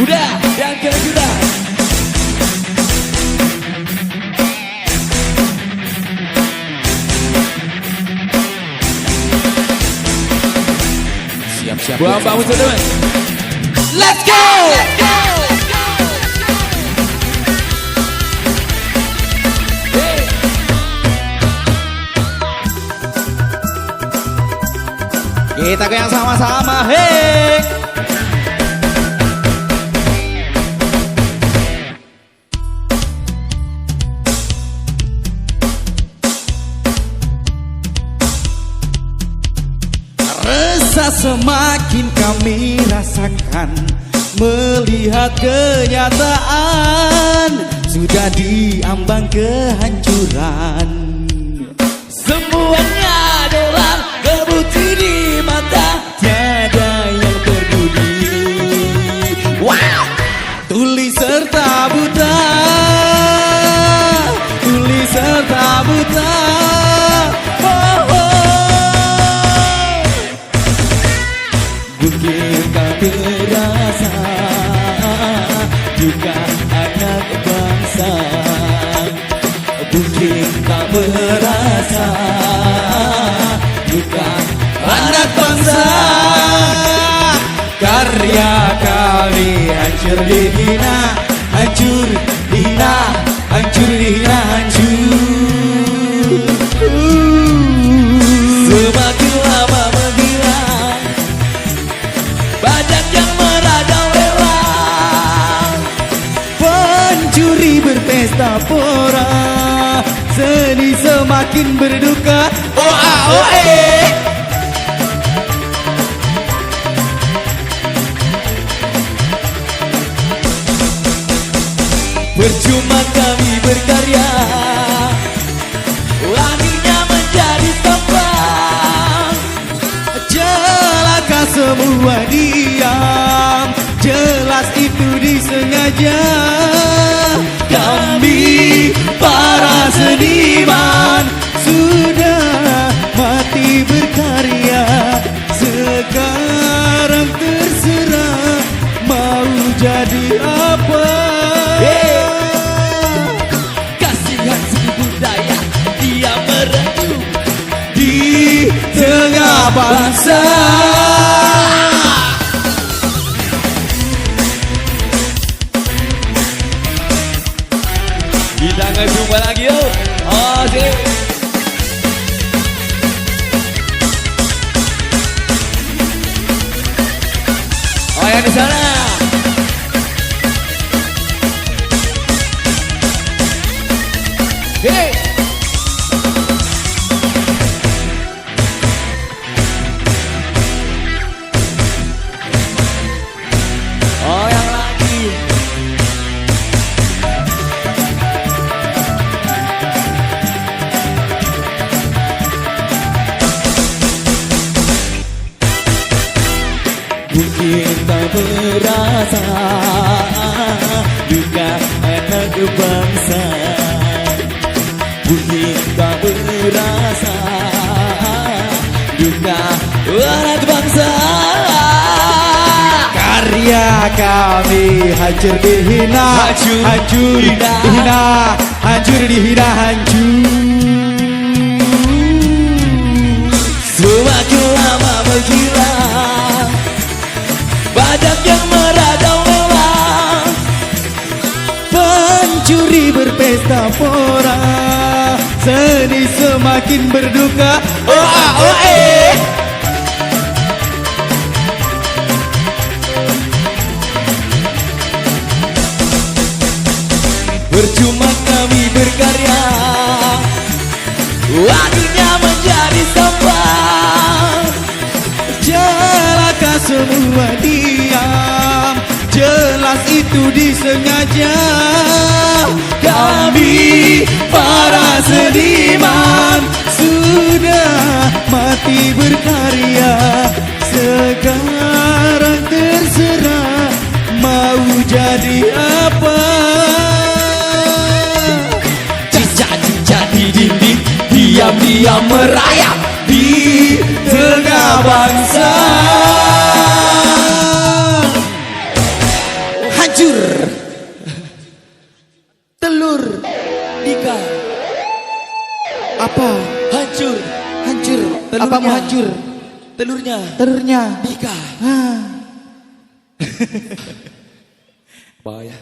Udah, yang sudah. Siap-siap. Buang bangun teman. Let's go. Let's go. Kita goyang sama-sama, hei. Resah semakin kami rasakan melihat kenyataan sudah diambang kehancuran. Semuanya adalah kebukti di mata, tiada yang peduli. Wow, tuli serta buta, tuli serta buta. Oh, oh. Mungkin kau terasa juga anak bangsa. Mungkin kau merasa bukan anak bangsa. Karya kami hancur dihina, hancur dihina, hancur dihina, hancur. Semakin lama menghilang, banyak yang meradang lelang. Pencuri berpesta pora, seni semakin berduka. Oa oe. Percuma kami berkarya, akhirnya menjadi sampah. Celaka semua diam, jelas itu disengaja. Kami para seniman sudah mati berkarya. Sekarang terserah mau jadi apa. Kasihan seni budaya dia meredup di tengah bangsa. Kita nggak jumpa lagi yuk. Oh sih. Oh yang di sana. Hey. Oh yang lagi. Mungkin tak berasa juga anak bangsa. Mungkin tak berasa juga anak bangsa. Karya kami hancur dihina, hancur dihina, hancur dihina, hancur. Semakin lama menghilang, banyak yang meradang lelang. Pencuri berpesta pora, seni semakin berduka. Oa oe. Percuma kami berkarya, akhirnya menjadi sampah. Celaka semua diam, jelas itu disengaja. Kami para seniman sudah mati berkarya. Sekarang terserah mau jadi apa. Cicak-cicak di dinding, diam-diam merayap di tengah bangsa. Dika. Apa? Hancur. Hancur. Telurnya. Apa mau hancur? Telurnya. Telurnya. Dika. Ah. Bahaya.